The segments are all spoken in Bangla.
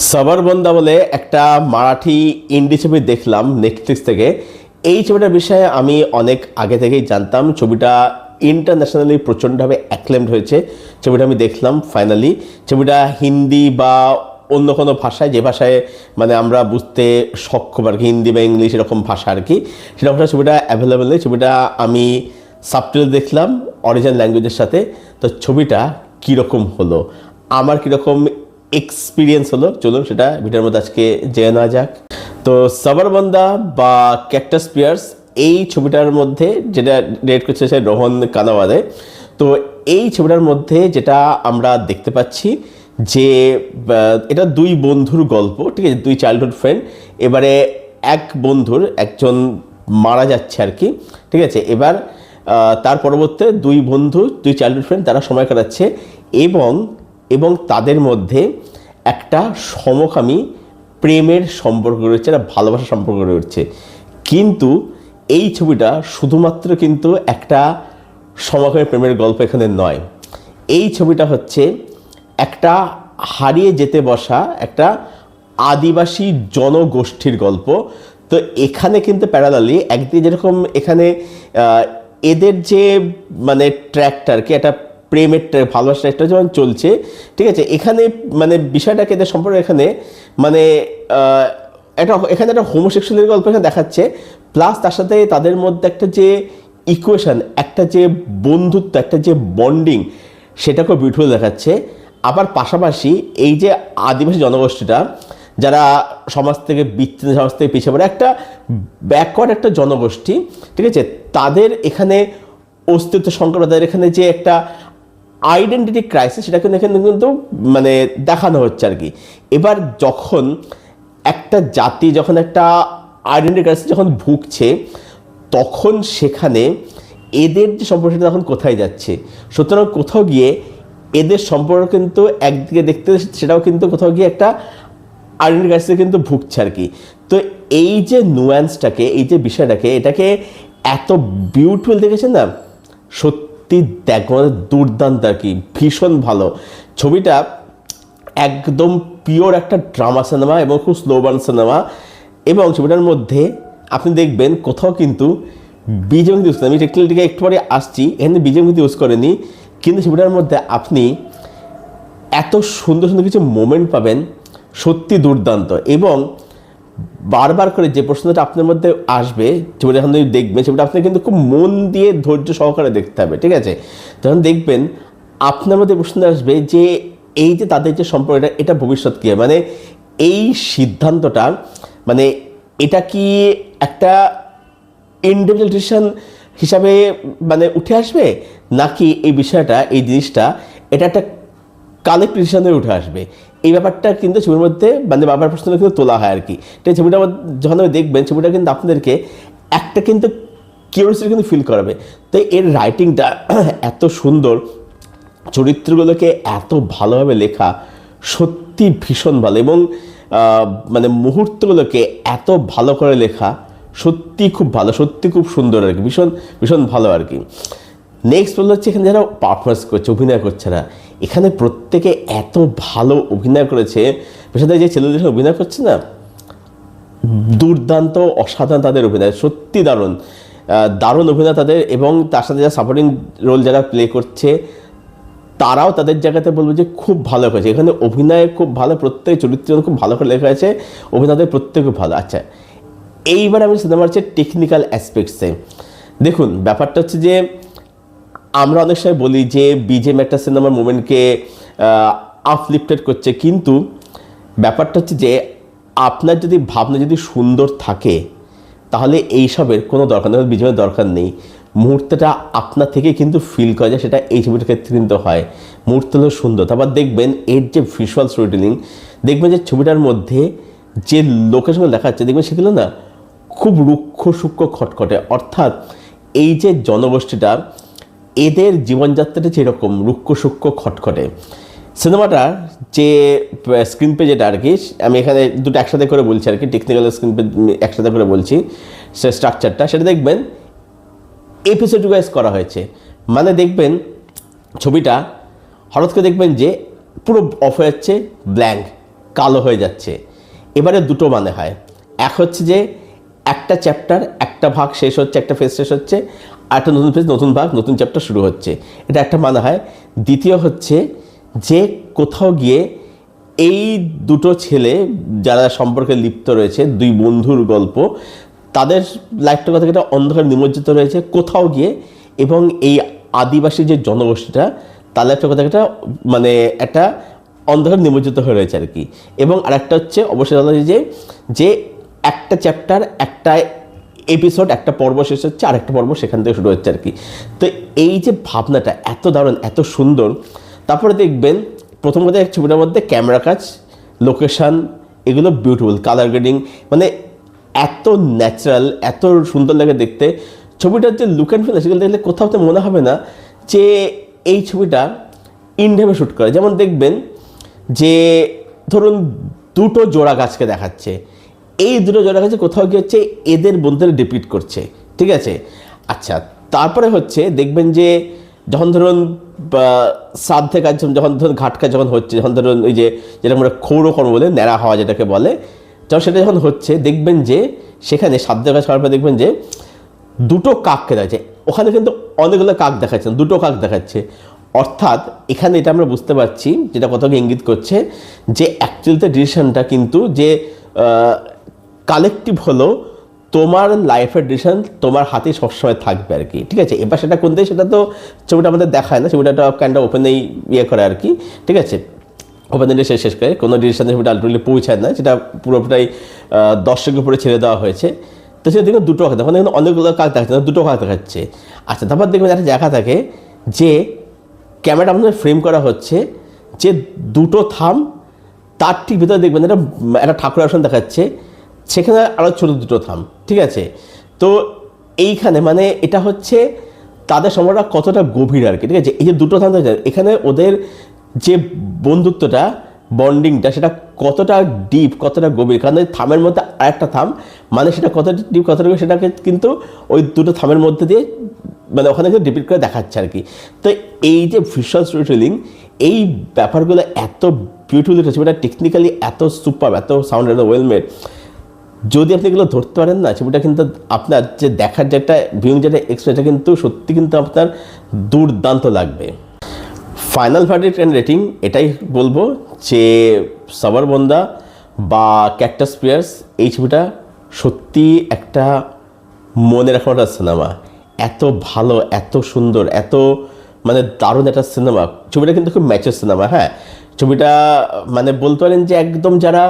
সবার বন্দা বলে একটা মারাঠি ইন্ডি ছবি দেখলাম নেটফ্লিক্স থেকে। এই ছবিটার বিষয়ে আমি অনেক আগে থেকেই জানতাম। ছবিটা ইন্টারন্যাশনালি প্রচণ্ডভাবে অ্যাক্লেমড হয়েছে। ছবিটা আমি দেখলাম ফাইনালি। ছবিটা হিন্দি বা অন্য কোনো ভাষায়, যে ভাষায় মানে আমরা বুঝতে সক্ষম আর কি, হিন্দি বা ইংলিশ এরকম ভাষা আর কি, সেরকম ছবিটা অ্যাভেলেবেল নেই। ছবিটা আমি সাবটাইটেল দেখলাম অরিজিনাল ল্যাঙ্গুয়েজের সাথে। তো ছবিটা কীরকম হলো, আমার কীরকম এক্সপিরিয়েন্স হলো, চলুন সেটা ভিডিওর মধ্যে আজকে জেনে নেওয়া যাক। তো সবার বন্দা বা ক্যাকটাস পিয়ার্স, এই ছবিটার মধ্যে যেটা ডিরেক্ট করছে সে রোহন কানাওয়ারে। তো এই ছবিটার মধ্যে যেটা আমরা দেখতে পাচ্ছি যে এটা দুই বন্ধুর গল্প, ঠিক আছে, দুই চাইল্ডহুড ফ্রেন্ড। এবারে এক বন্ধুর একজন মারা যাচ্ছে আর কি, ঠিক আছে। এবার তার পরবর্তীতে দুই বন্ধু, দুই চাইল্ডহুড ফ্রেন্ড, তারা সময় কাটাচ্ছে এবং তাদের মধ্যে একটা সমকামী প্রেমের সম্পর্ক রয়েছে, একটা ভালোবাসার সম্পর্ক রয়েছে। কিন্তু এই ছবিটা শুধুমাত্র কিন্তু একটা সমকামী প্রেমের গল্প এখানে নয়। এই ছবিটা হচ্ছে একটা হারিয়ে যেতে বসা একটা আদিবাসী জনগোষ্ঠীর গল্প। তো এখানে কিন্তু প্যারালালি একদিকে যেরকম এখানে এদের যে মানে ট্র্যাকটার কি একটা প্রেমের ভালোবাসার একটা যেমন চলছে, ঠিক আছে, এখানে মানে বিষয়টাকে এদের সম্পর্কে এখানে মানে এখানে একটা হোমোসেক্সুয়ালের গল্প এখানে দেখাচ্ছে। প্লাস তার সাথে তাদের মধ্যে একটা যে ইকুয়েশন, একটা যে বন্ধুত্ব, একটা যে বন্ডিং, সেটাকেও বিউটিফুল দেখাচ্ছে। আবার পাশাপাশি এই যে আদিবাসী জনগোষ্ঠীটা, যারা সমাজ থেকে বিচ্ছিন্ন, সমাজ থেকে পিছিয়ে পড়ে, একটা ব্যাকওয়ার্ড একটা জনগোষ্ঠী, ঠিক আছে, তাদের এখানে অস্তিত্ব সংকট, তাদের এখানে যে একটা আইডেন্টিটি ক্রাইসিস, সেটা কিন্তু এখানে কিন্তু মানে দেখানো হচ্ছে আর কি। এবার যখন একটা জাতি যখন একটা আইডেন্টিটি ক্রাইসিস যখন ভুগছে, তখন সেখানে এদের যে সম্পর্কটা তখন কোথায় যাচ্ছে। সুতরাং কোথাও গিয়ে এদের সম্পর্ক কিন্তু একদিকে দেখতে, সেটাও কিন্তু কোথাও গিয়ে একটা আইডেন্টিটি ক্রাইসিসে কিন্তু ভুগছে আর কি। তো এই যে নুয়ান্সটাকে, এই যে বিষয়টাকে, এটাকে এত বিউটিফুল দেখেছেন না, সত্যি দেখো, দুর্দান্ত আর কি, ভীষণ ভালো ছবিটা। একদম পিওর একটা ড্রামা সিনেমা এবং খুব স্লো বার্ন সিনেমা। এবং ছবিটার মধ্যে আপনি দেখবেন কোথাও কিন্তু বিজিএম ইউজ করেন। আমি টেকনিক্যালটিকে একটু পরে আসছি, এখানে বিজিএম কিন্তু ইউজ করেনি, কিন্তু ছবিটার মধ্যে আপনি এত সুন্দর সুন্দর কিছু মোমেন্ট পাবেন, সত্যি দুর্দান্ত। এবং বারবার করে যে প্রশ্নটা আপনার মধ্যে আসবে, ছবিটা যখন দেখবেন, ছবিটা আপনাকে কিন্তু খুব মন দিয়ে ধৈর্য সহকারে দেখতে হবে, ঠিক আছে। যখন দেখবেন আপনার মধ্যে প্রশ্ন আসবে যে এই যে তাদের যে সম্পর্কটা, এটা ভবিষ্যৎ কী, মানে এই সিদ্ধান্তটা, মানে এটা কি একটা ইন্ডিভিজুয়াল ডিসিশন হিসাবে মানে উঠে আসবে, নাকি এই বিষয়টা, এই জিনিসটা, এটা একটা কালেক্টিভ ডিসিশনে উঠে আসবে। এই ব্যাপারটা কিন্তু ছবির মধ্যে মানে বাবার প্রশ্ন কিন্তু তোলা হয় আর কি। তো ছবিটা যখন দেখবেন, ছবিটা কিন্তু আপনাদেরকে একটা কিন্তু কিউরিওসিটি কিন্তু ফিল করাবে। তো এর রাইটিংটা এত সুন্দর, চরিত্রগুলোকে এত ভালোভাবে লেখা, সত্যি ভীষণ ভালো। এবং মানে মুহূর্তগুলোকে এত ভালো করে লেখা, সত্যি খুব ভালো, সত্যি খুব সুন্দর আর কি, ভীষণ ভীষণ ভালো আর কি। নেক্সট বললো হচ্ছে এখানে যারা পারফরমেন্স করছে, অভিনয় করছে না, এখানে প্রত্যেকে এত ভালো অভিনয় করেছে। পেশাতে যে ছেলেদের সাথে অভিনয় করছে না, দুর্দান্ত, অসাধারণ তাদের অভিনয়, সত্যি দারুণ দারুণ অভিনয় তাদের। এবং তার সাথে যারা সাপোর্টিং রোল যারা প্লে করছে, তারাও তাদের জায়গাতে বলবো যে খুব ভালো করেছে। এখানে অভিনয় খুব ভালো, প্রত্যেক চরিত্র খুব ভালো করে লেখা হয়েছে, অভিনয়দের প্রত্যেক খুব ভালো। আচ্ছা, এইবার আমি সিনেমার হচ্ছে টেকনিক্যাল অ্যাসপেক্টসে দেখুন। ব্যাপারটা হচ্ছে যে আমরা অনেক সময় বলি যে বিজিএম একটা সিনেমার মোমেন্টকে আপলিফটেড করছে, কিন্তু ব্যাপারটা হচ্ছে যে আপনার যদি ভাবনা যদি সুন্দর থাকে, তাহলে এইসবের কোনো দরকার নেই, বিজিএমের দরকার নেই। মুহূর্তটা আপনার থেকে কিন্তু ফিল করা যায়, সেটা এই ছবিটার ক্ষেত্রে কিন্তু হয়। মুহূর্ত হলো সুন্দর। তারপর দেখবেন এর যে ভিজুয়াল স্টোরি টেলিং, দেখবেন যে ছবিটার মধ্যে যে লোকেশনগুলো দেখাচ্ছে, দেখবেন সেগুলো না খুব রুক্ষ সূক্ষ্ম খটখটে। অর্থাৎ এই যে জনগোষ্ঠীটা, এদের জীবনযাত্রাটা যেরকম রুক্ষ সূক্ষ্ম খটখটে, সিনেমাটার যে স্ক্রিন পে যেটা আর কি, আমি এখানে দুটো একসাথে করে বলছি আর কি, টেকনিক্যাল স্ক্রিন পে একসাথে করে বলছি, সে স্ট্রাকচারটা, সেটা দেখবেন এপিসোড ওয়াইজ করা হয়েছে। মানে দেখবেন ছবিটা হঠাৎ করে দেখবেন যে পুরো অফ হয়ে যাচ্ছে, ব্ল্যাঙ্ক, কালো হয়ে যাচ্ছে। এবারে দুটো মানে হয়, এক হচ্ছে যে একটা চ্যাপ্টার একটা ভাগ শেষ হচ্ছে, একটা ফেজ শেষ হচ্ছে, আর একটা নতুন ফেজ, নতুন ভাগ, নতুন চ্যাপ্টার শুরু হচ্ছে, এটা একটা মানে হয়। দ্বিতীয় হচ্ছে যে কোথাও গিয়ে এই দুটো ছেলে যারা সম্পর্কে লিপ্ত রয়েছে, দুই বন্ধুর গল্প, তাদের লাইফটা কথা একটা অন্ধকার নিমজ্জিত রয়েছে কোথাও গিয়ে, এবং এই আদিবাসী যে জনগোষ্ঠীটা তার লাইফটা কথা একটা মানে একটা অন্ধকার নিমজ্জিত হয়ে রয়েছে আর কি। এবং আরেকটা হচ্ছে অবশ্যই যে একটা চ্যাপ্টার একটা এপিসোড একটা পর্ব শেষ হচ্ছে, আরেকটা পর্ব সেখান থেকে শুরু হচ্ছে আর কি। তো এই যে ভাবনাটা এত দারুণ, এত সুন্দর। তারপরে দেখবেন প্রথম কথা ছবিটার মধ্যে ক্যামেরা কাজ, লোকেশান, এগুলো বিউটিফুল, কালার গ্রেডিং, মানে এত ন্যাচারাল, এত সুন্দর লাগে দেখতে। ছবিটার যে লুক অ্যান্ড ফিল সেগুলো দেখলে কোথাও তো মনে হবে না যে এই ছবিটা ইন্ডিয়ামে শ্যুট করে। যেমন দেখবেন যে ধরুন দুটো জোড়া গাছকে দেখাচ্ছে, এই দুটো জোড়া গাছে কোথাও গিয়ে হচ্ছে এদের বন্ধুদের ডিপিক্ট করছে, ঠিক আছে। আচ্ছা, তারপরে হচ্ছে দেখবেন যে যখন ধরুন শ্রাদ্ধে কাজ, যখন ধরুন ঘাট কাজ যখন হচ্ছে, যখন ধরুন ওই যে যেটা আমরা ক্ষৌরকর্ম বলে, ন্যাড়া হওয়া যেটাকে বলে, যখন সেটা যখন হচ্ছে দেখবেন যে সেখানে শ্রাদ্ধের কাজ করার পর দেখবেন যে দুটো কাককে দেখাচ্ছে, ওখানে কিন্তু অনেকগুলো কাক দেখাচ্ছে, দুটো কাক দেখাচ্ছে। অর্থাৎ এখানে এটা আমরা বুঝতে পারছি, যেটা কোথাও ইঙ্গিত করছে যে অ্যাকচুয়ালিতে ডিসিশনটা কিন্তু যে কালেকটিভ হলো, তোমার লাইফের ডিসিশন তোমার হাতে সবসময় থাকবে আর কি, ঠিক আছে। এবার সেটা কোন দেয় সেটা তো ছবিটা আমাদের দেখায় না, ছবিটা কাইন্ড অফ ওপেনেই করে আর কি, ঠিক আছে। ওপেন এন্ডে শেষ করে কোনো ডিসিশনে ছবিটা আলটিমেটলি পৌঁছায় না, সেটা পুরোটাই দর্শকের উপরে ছেড়ে দেওয়া হয়েছে। তো সেটা দেখবেন দুটো কাক, তখন দেখবেন অনেকগুলো কাক দেখাচ্ছে না, দুটো কাক দেখাচ্ছে। আচ্ছা, তারপর দেখবেন একটা জায়গা থাকে যে ক্যামেরাটা আমাদের ফ্রেম করা হচ্ছে, যে দুটো থাম, তার ঠিক ভিতরে দেখবেন একটা ঠাকুর আসন দেখাচ্ছে, সেখানে আরও ছোটো দুটো থাম, ঠিক আছে। তো এইখানে মানে এটা হচ্ছে তাদের সময়টা কতটা গভীর আর কি, ঠিক আছে। এই যে দুটো থাম এখানে ওদের যে বন্ধুত্বটা, বন্ডিংটা, সেটা কতটা ডিপ, কতটা গভীর, কারণ ওই থামের মধ্যে আরেকটা থাম, মানে সেটা কতটা ডিপ, কতটা গভীর, সেটাকে কিন্তু ওই দুটো থামের মধ্যে দিয়ে মানে ওখানে কিন্তু ডিপিট করে দেখাচ্ছে আর কি। তো এই যে ভিজুয়াল স্টোরি টেলিং, এই ব্যাপারগুলো এত বিউটিফুল হচ্ছে, এটা টেকনিক্যালি এত সুপার, এত সাউন্ড, এত ওয়েল মেড। যদি আপনি এগুলো ধরতে পারেন না, ছবিটা কিন্তু আপনার যে দেখার যে একটা ভিউইং, যেটা এক্সপিরিয়েন্স, এটা কিন্তু সত্যি কিন্তু আপনার দুর্দান্ত লাগবে। ফাইনাল ভার্ডিক্ট অ্যান্ড রেটিং এটাই বলবো যে সাবারবন্ধা বা ক্যাকটাস পিয়ার্স, এই ছবিটা সত্যি একটা মনে রাখার একটা সিনেমা। এত ভালো, এত সুন্দর, এত মানে দারুণ একটা সিনেমা। ছবিটা কিন্তু খুব ম্যাচের সিনেমা। হ্যাঁ, ছবিটা মানে বলতে পারেন যে একদম যারা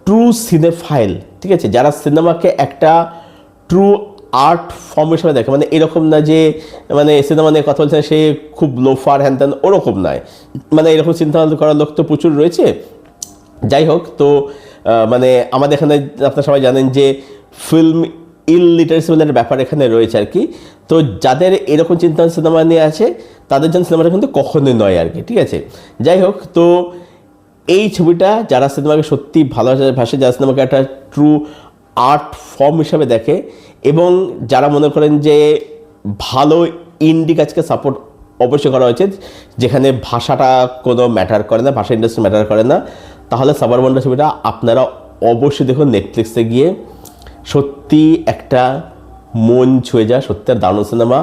ট্রু সিনেফাইল, ঠিক আছে, যারা সিনেমাকে একটা ট্রু আর্ট ফর্ম হিসেবে দেখে, মানে এরকম না যে মানে সিনেমা নিয়ে কথা বলছে সে খুব লোফার হ্যান ত্যান, ওরকম নয়। মানে এরকম চিন্তা করার লোক তো প্রচুর রয়েছে। যাই হোক, তো মানে আমাদের এখানে আপনারা সবাই জানেন যে ফিল্ম ইললিটারেসি বলে একটা ব্যাপার এখানে রয়েছে আর কি। তো যাদের এরকম চিন্তা সিনেমা নিয়ে আছে, তাদের জন্য সিনেমাটা কিন্তু কখনোই নয় আর কি, ঠিক আছে। যাই হোক, তো এই ছবিটা যারা সিনেমাকে সত্যি ভালোবাসে, যারা সিনেমাকে একটা ট্রু আর্ট ফর্ম হিসাবে দেখে, এবং যারা মনে করেন যে ভালো ইন্ডি কাজকে সাপোর্ট অবশ্যই করা উচিত, যেখানে ভাষাটা কোনো ম্যাটার করে না, ভাষা ইন্ডাস্ট্রি ম্যাটার করে না, তাহলে সাবারবন্ধা ছবিটা আপনারা অবশ্যই দেখুন নেটফ্লিক্সে গিয়ে। সত্যি একটা মন ছুঁয়ে যায়, সত্যি আর দারুণ সিনেমা।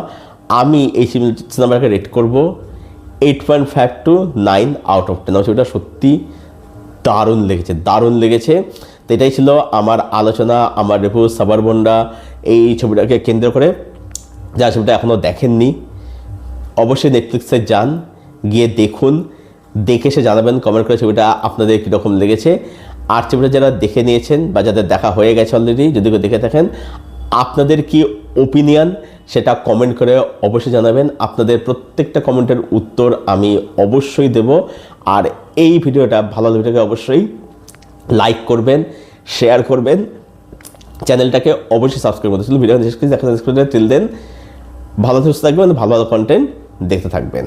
আমি এই সিনেমাটাকে রেট করব 8.5 to 9 out of 10। আমার ছবিটা সত্যি দারুণ লেগেছে, দারুণ লেগেছে। তো এটাই ছিল আমার আলোচনা, আমার রিভিউ সাবারবন্ধা এই ছবিটাকে কেন্দ্র করে। যারা ছবিটা এখনও দেখেননি, অবশ্যই নেটফ্লিক্সে যান, গিয়ে দেখুন, দেখে সে জানাবেন কমেন্ট করে ছবিটা আপনাদের কীরকম লেগেছে। আর ছবিটা যারা দেখে নিয়েছেন বা যাদের দেখা হয়ে গেছে অলরেডি, যদি কেউ দেখে থাকেন, আপনাদের কি ওপিনিয়ন সেটা কমেন্ট করে অবশ্যই জানাবেন। আপনাদের প্রত্যেকটা কমেন্টের উত্তর আমি অবশ্যই দেব। আর এই ভিডিওটা ভালো লাগলে অবশ্যই লাইক করবেন, শেয়ার করবেন, চ্যানেলটাকে অবশ্যই সাবস্ক্রাইব করতে। ভিডিও দেখা টিল দেন ভালো সুস্থ থাকবেন, ভালো ভালো কন্টেন্ট দেখতে থাকবেন।